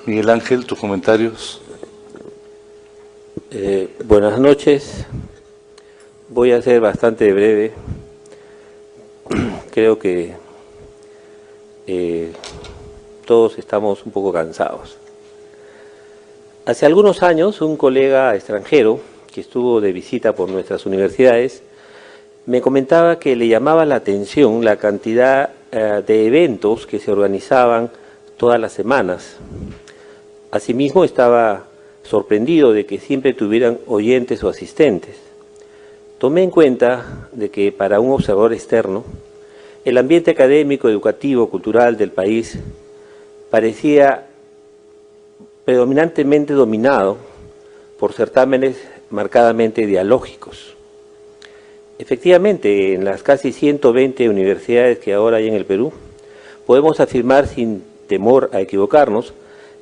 Miguel Ángel, tus comentarios. Buenas noches. Voy a ser bastante breve. Creo que todos estamos un poco cansados. Hace algunos años, un colega extranjero que estuvo de visita por nuestras universidades me comentaba que le llamaba la atención la cantidad de eventos que se organizaban todas las semanas. Asimismo, estaba sorprendido de que siempre tuvieran oyentes o asistentes. Tomé en cuenta de que para un observador externo, el ambiente académico, educativo, cultural del país parecía predominantemente dominado por certámenes marcadamente dialógicos. Efectivamente, en las casi 120 universidades que ahora hay en el Perú, podemos afirmar sin temor a equivocarnos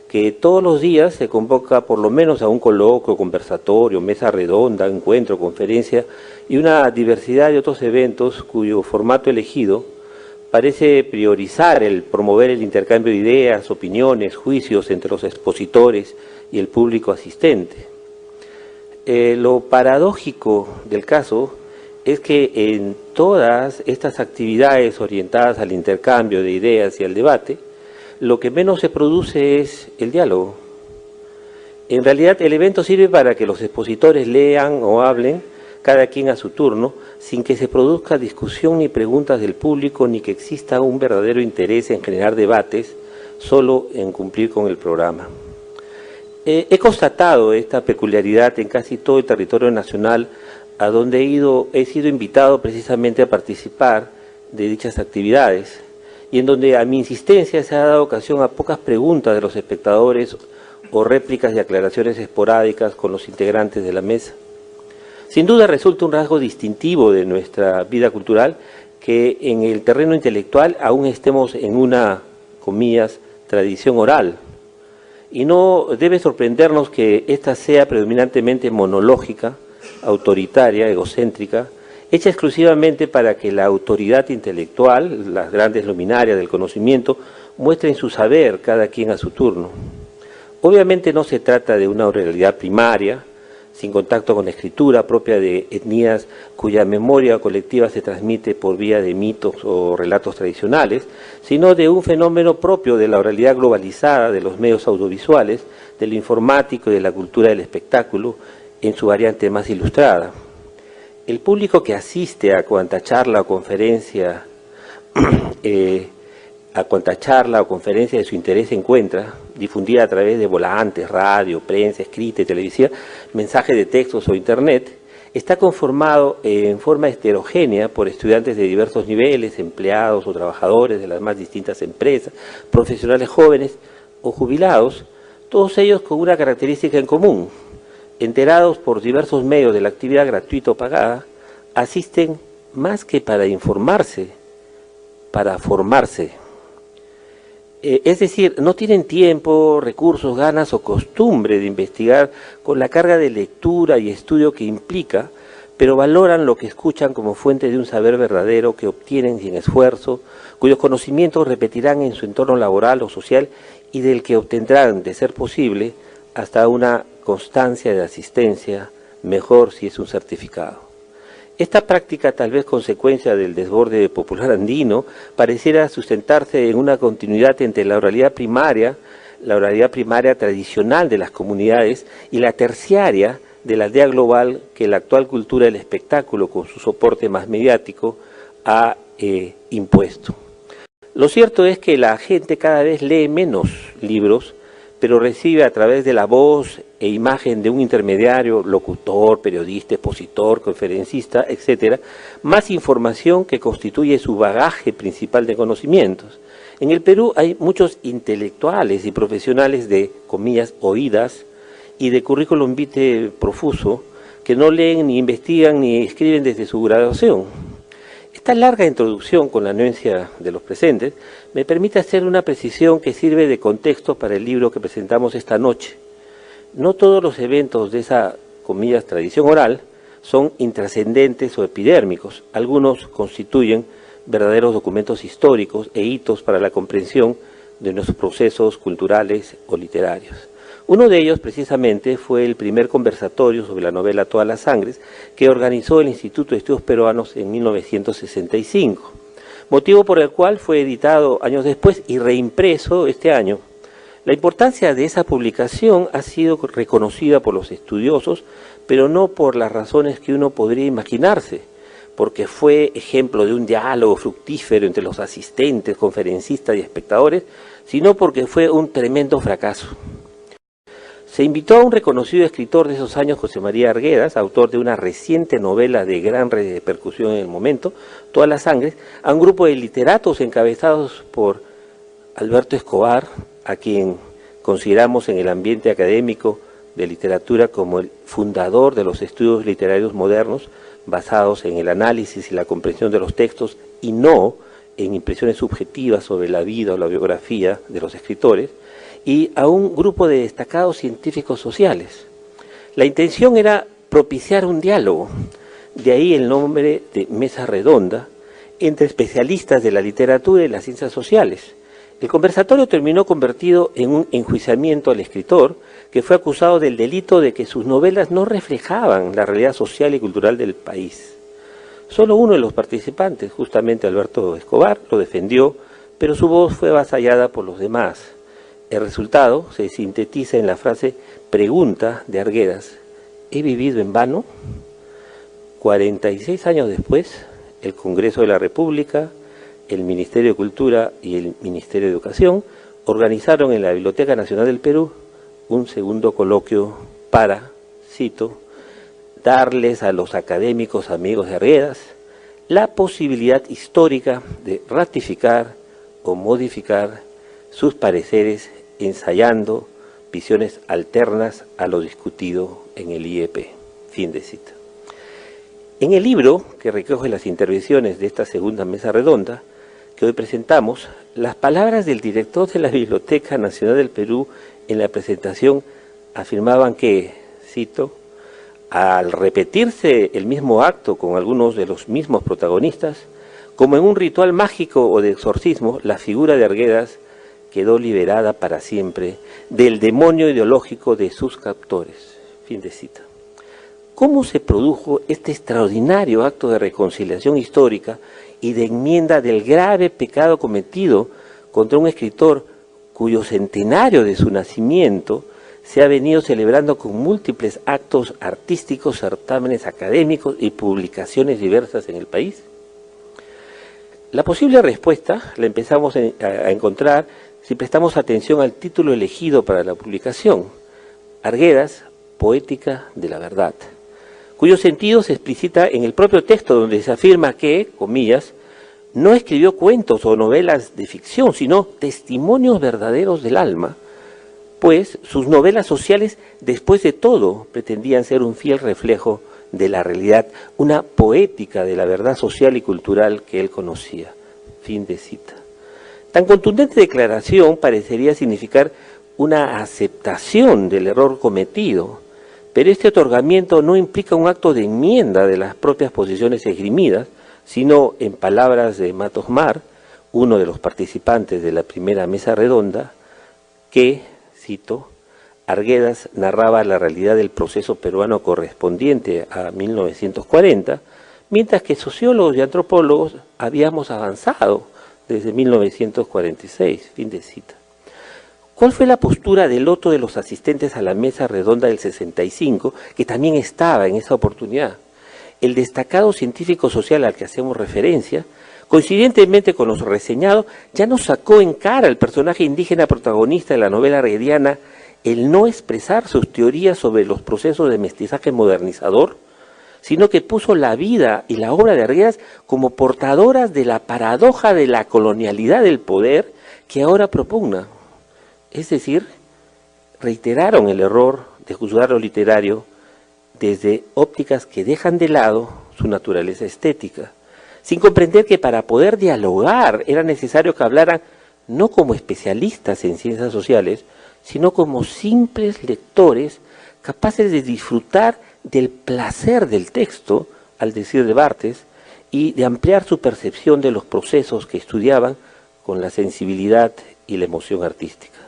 que todos los días se convoca por lo menos a un coloquio, conversatorio, mesa redonda, encuentro, conferencia y una diversidad de otros eventos cuyo formato elegido parece priorizar el promover el intercambio de ideas, opiniones, juicios entre los expositores y el público asistente. Lo paradójico del caso es que en todas estas actividades orientadas al intercambio de ideas y al debate, lo que menos se produce es el diálogo. En realidad, el evento sirve para que los expositores lean o hablen, cada quien a su turno, sin que se produzca discusión ni preguntas del público, ni que exista un verdadero interés en generar debates, solo en cumplir con el programa. He constatado esta peculiaridad en casi todo el territorio nacional, a donde he sido invitado precisamente a participar de dichas actividades, y en donde a mi insistencia se ha dado ocasión a pocas preguntas de los espectadores o réplicas y aclaraciones esporádicas con los integrantes de la mesa. Sin duda resulta un rasgo distintivo de nuestra vida cultural que en el terreno intelectual aún estemos en una, comillas, tradición oral. Y no debe sorprendernos que ésta sea predominantemente monológica, autoritaria, egocéntrica, hecha exclusivamente para que la autoridad intelectual, las grandes luminarias del conocimiento, muestren su saber cada quien a su turno. Obviamente no se trata de una oralidad primaria, sin contacto con la escritura, propia de etnias cuya memoria colectiva se transmite por vía de mitos o relatos tradicionales, sino de un fenómeno propio de la oralidad globalizada de los medios audiovisuales, de lo informático y de la cultura del espectáculo, en su variante más ilustrada. El público que asiste a cuanta charla o conferencia de su interés se encuentra, difundida a través de volantes, radio, prensa, escrita y televisiva, mensajes de textos o internet, está conformado en forma heterogénea por estudiantes de diversos niveles, empleados o trabajadores de las más distintas empresas, profesionales jóvenes o jubilados, todos ellos con una característica en común: enterados por diversos medios de la actividad gratuita o pagada, asisten más que para informarse, para formarse. Es decir, no tienen tiempo, recursos, ganas o costumbre de investigar con la carga de lectura y estudio que implica, pero valoran lo que escuchan como fuente de un saber verdadero que obtienen sin esfuerzo, cuyos conocimientos repetirán en su entorno laboral o social y del que obtendrán, de ser posible, hasta una constancia de asistencia, mejor si es un certificado. Esta práctica, tal vez consecuencia del desborde popular andino, pareciera sustentarse en una continuidad entre la oralidad primaria tradicional de las comunidades y la terciaria de la aldea global que la actual cultura del espectáculo, con su soporte más mediático, ha impuesto. Lo cierto es que la gente cada vez lee menos libros, pero recibe a través de la voz e imagen de un intermediario, locutor, periodista, expositor, conferencista, etc., más información que constituye su bagaje principal de conocimientos. En el Perú hay muchos intelectuales y profesionales de, comillas, oídas y de currículum vitae profuso que no leen, ni investigan, ni escriben desde su graduación. Esta larga introducción, con la anuencia de los presentes, me permite hacer una precisión que sirve de contexto para el libro que presentamos esta noche. No todos los eventos de esa, comillas, tradición oral son intrascendentes o epidérmicos. Algunos constituyen verdaderos documentos históricos e hitos para la comprensión de nuestros procesos culturales o literarios. Uno de ellos, precisamente, fue el primer conversatorio sobre la novela Todas las Sangres, que organizó el Instituto de Estudios Peruanos en 1965, motivo por el cual fue editado años después y reimpreso este año. La importancia de esa publicación ha sido reconocida por los estudiosos, pero no por las razones que uno podría imaginarse, porque fue ejemplo de un diálogo fructífero entre los asistentes, conferencistas y espectadores, sino porque fue un tremendo fracaso. Se invitó a un reconocido escritor de esos años, José María Arguedas, autor de una reciente novela de gran repercusión en el momento, Todas las Sangres, a un grupo de literatos encabezados por Alberto Escobar, a quien consideramos en el ambiente académico de literatura como el fundador de los estudios literarios modernos, basados en el análisis y la comprensión de los textos y no en impresiones subjetivas sobre la vida o la biografía de los escritores, y a un grupo de destacados científicos sociales. La intención era propiciar un diálogo, de ahí el nombre de Mesa Redonda, entre especialistas de la literatura y las ciencias sociales. El conversatorio terminó convertido en un enjuiciamiento al escritor, que fue acusado del delito de que sus novelas no reflejaban la realidad social y cultural del país. Solo uno de los participantes, justamente Alberto Escobar, lo defendió, pero su voz fue avasallada por los demás. El resultado se sintetiza en la frase pregunta de Arguedas: ¿he vivido en vano? 46 años después, el Congreso de la República, el Ministerio de Cultura y el Ministerio de Educación organizaron en la Biblioteca Nacional del Perú un segundo coloquio para, cito, darles a los académicos amigos de Arguedas la posibilidad histórica de ratificar o modificar sus pareceres ensayando visiones alternas a lo discutido en el IEP. Fin de cita. En el libro, que recoge las intervenciones de esta segunda mesa redonda, que hoy presentamos, las palabras del director de la Biblioteca Nacional del Perú en la presentación afirmaban que, cito, al repetirse el mismo acto con algunos de los mismos protagonistas, como en un ritual mágico o de exorcismo, la figura de Arguedas quedó liberada para siempre del demonio ideológico de sus captores. Fin de cita. ¿Cómo se produjo este extraordinario acto de reconciliación histórica y de enmienda del grave pecado cometido contra un escritor cuyo centenario de su nacimiento se ha venido celebrando con múltiples actos artísticos, certámenes académicos y publicaciones diversas en el país? La posible respuesta la empezamos a encontrar si prestamos atención al título elegido para la publicación: Arguedas, Poética de la Verdad, cuyo sentido se explicita en el propio texto, donde se afirma que, comillas, no escribió cuentos o novelas de ficción, sino testimonios verdaderos del alma, pues sus novelas sociales, después de todo, pretendían ser un fiel reflejo de la realidad, una poética de la verdad social y cultural que él conocía. Fin de cita. Tan contundente declaración parecería significar una aceptación del error cometido, pero este otorgamiento no implica un acto de enmienda de las propias posiciones esgrimidas, sino, en palabras de Matos Mar, uno de los participantes de la primera mesa redonda, que, cito, Arguedas narraba la realidad del proceso peruano correspondiente a 1940, mientras que sociólogos y antropólogos habíamos avanzado desde 1946, fin de cita. ¿Cuál fue la postura del otro de los asistentes a la mesa redonda del 65, que también estaba en esa oportunidad? El destacado científico social al que hacemos referencia, coincidentemente con lo reseñado, ya nos sacó en cara al personaje indígena protagonista de la novela arguediana el no expresar sus teorías sobre los procesos de mestizaje modernizador, sino que puso la vida y la obra de Arguedas como portadoras de la paradoja de la colonialidad del poder que ahora propugna. Es decir, reiteraron el error de juzgar lo literario desde ópticas que dejan de lado su naturaleza estética, sin comprender que para poder dialogar era necesario que hablaran no como especialistas en ciencias sociales, sino como simples lectores capaces de disfrutar del placer del texto, al decir de Barthes, y de ampliar su percepción de los procesos que estudiaban con la sensibilidad y la emoción artística.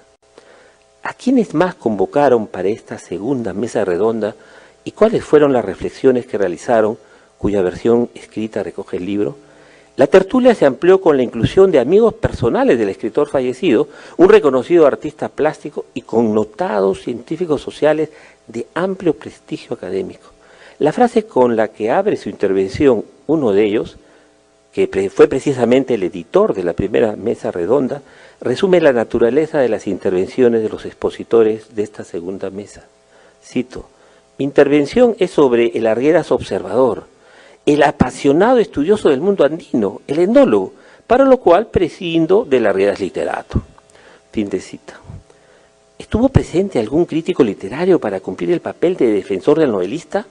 ¿A quiénes más convocaron para esta segunda mesa redonda y cuáles fueron las reflexiones que realizaron, cuya versión escrita recoge el libro? La tertulia se amplió con la inclusión de amigos personales del escritor fallecido, un reconocido artista plástico y connotados científicos sociales de amplio prestigio académico. La frase con la que abre su intervención uno de ellos, que fue precisamente el editor de la primera mesa redonda, resume la naturaleza de las intervenciones de los expositores de esta segunda mesa. Cito: "Mi intervención es sobre el Arguedas observador, el apasionado estudioso del mundo andino, el etnólogo, para lo cual prescindo del Arguedas literato". Fin de cita. ¿Estuvo presente algún crítico literario para cumplir el papel de defensor del novelista?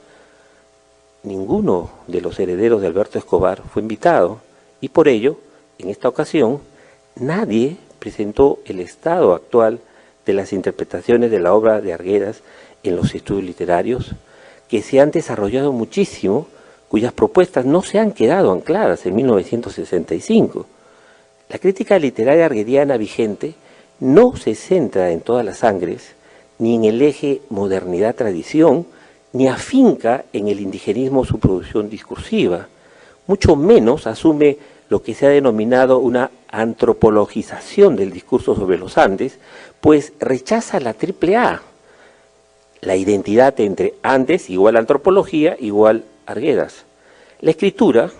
Ninguno de los herederos de Alberto Escobar fue invitado y por ello, en esta ocasión, nadie presentó el estado actual de las interpretaciones de la obra de Arguedas en los estudios literarios, que se han desarrollado muchísimo, cuyas propuestas no se han quedado ancladas en 1965. La crítica literaria arguediana vigente no se centra en todas las sangres, ni en el eje modernidad-tradición, ni afinca en el indigenismo su producción discursiva, mucho menos asume lo que se ha denominado una antropologización del discurso sobre los Andes, pues rechaza la triple A, la identidad entre Andes igual antropología igual Arguedas. La escritura,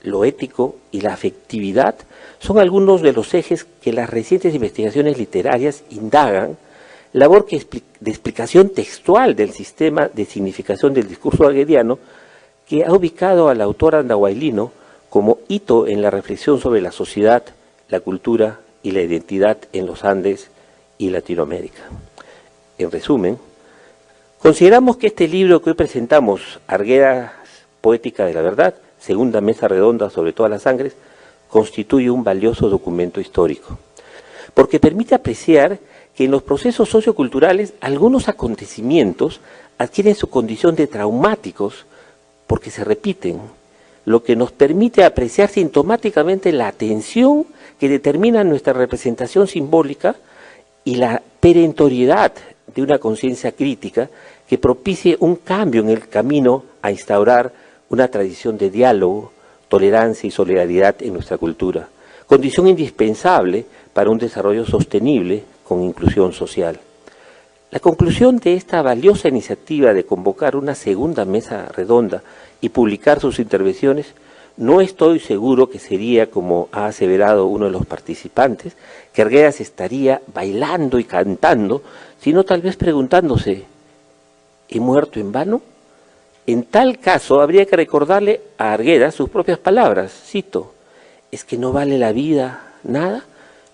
lo ético y la afectividad son algunos de los ejes que las recientes investigaciones literarias indagan, labor de explicación textual del sistema de significación del discurso arguediano que ha ubicado al autor andahuaylino como hito en la reflexión sobre la sociedad, la cultura y la identidad en los Andes y Latinoamérica. En resumen, consideramos que este libro que hoy presentamos, Arguedas, Poética de la Verdad, segunda mesa redonda sobre todas las sangres, constituye un valioso documento histórico, porque permite apreciar que en los procesos socioculturales algunos acontecimientos adquieren su condición de traumáticos porque se repiten, lo que nos permite apreciar sintomáticamente la tensión que determina nuestra representación simbólica y la perentoriedad de una conciencia crítica que propicie un cambio en el camino a instaurar una tradición de diálogo, tolerancia y solidaridad en nuestra cultura, condición indispensable para un desarrollo sostenible con inclusión social. La conclusión de esta valiosa iniciativa de convocar una segunda mesa redonda y publicar sus intervenciones, no estoy seguro que sería, como ha aseverado uno de los participantes, que Arguedas estaría bailando y cantando, sino tal vez preguntándose: ¿he muerto en vano? En tal caso, habría que recordarle a Arguedas sus propias palabras, cito: ¿es que no vale la vida nada?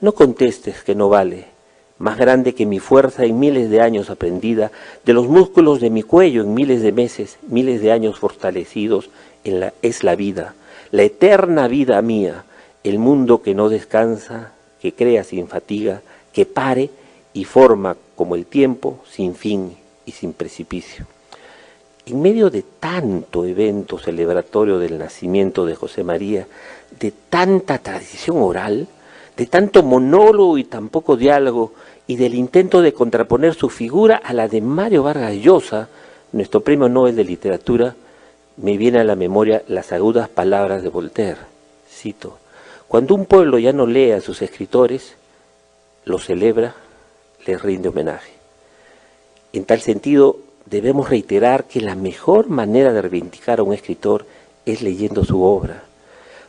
No contestes que no vale. Más grande que mi fuerza en miles de años aprendida, de los músculos de mi cuello en miles de meses, miles de años fortalecidos, es la vida, la eterna vida mía, el mundo que no descansa, que crea sin fatiga, que pare y forma como el tiempo, sin fin y sin precipicio. En medio de tanto evento celebratorio del nacimiento de José María, de tanta tradición oral, de tanto monólogo y tan poco diálogo, y del intento de contraponer su figura a la de Mario Vargas Llosa, nuestro premio Nobel de Literatura, me viene a la memoria las agudas palabras de Voltaire. Cito: cuando un pueblo ya no lee a sus escritores, los celebra, les rinde homenaje. En tal sentido, debemos reiterar que la mejor manera de reivindicar a un escritor es leyendo su obra.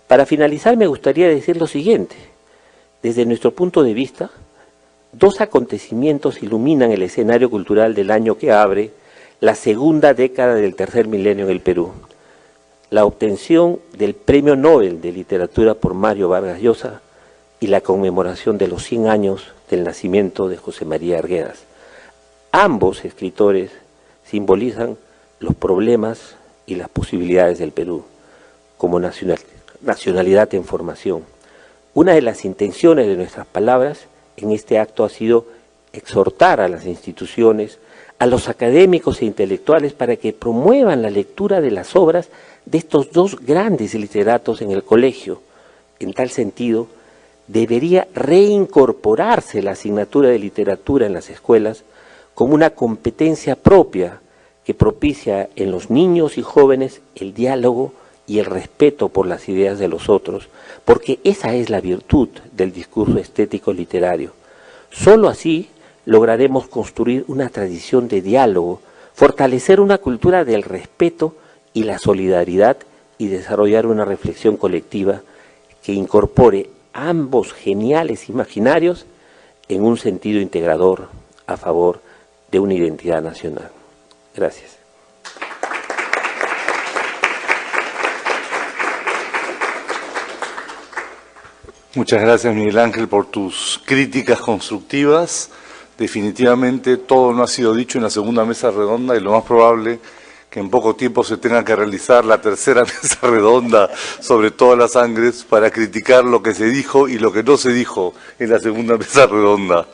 Para finalizar, me gustaría decir lo siguiente. Desde nuestro punto de vista, dos acontecimientos iluminan el escenario cultural del año que abre la segunda década del tercer milenio en el Perú. La obtención del Premio Nobel de Literatura por Mario Vargas Llosa y la conmemoración de los 100 años del nacimiento de José María Arguedas. Ambos escritores simbolizan los problemas y las posibilidades del Perú como nacionalidad en formación. Una de las intenciones de nuestras palabras en este acto ha sido exhortar a las instituciones, a los académicos e intelectuales para que promuevan la lectura de las obras de estos dos grandes literatos en el colegio. En tal sentido, debería reincorporarse la asignatura de literatura en las escuelas como una competencia propia que propicia en los niños y jóvenes el diálogo y el respeto por las ideas de los otros, porque esa es la virtud del discurso estético literario. Solo así lograremos construir una tradición de diálogo, fortalecer una cultura del respeto y la solidaridad y desarrollar una reflexión colectiva que incorpore ambos geniales imaginarios en un sentido integrador a favor de una identidad nacional. Gracias. Muchas gracias, Miguel Ángel, por tus críticas constructivas. Definitivamente todo no ha sido dicho en la segunda mesa redonda y lo más probable que en poco tiempo se tenga que realizar la tercera mesa redonda sobre todas las sangres para criticar lo que se dijo y lo que no se dijo en la segunda mesa redonda.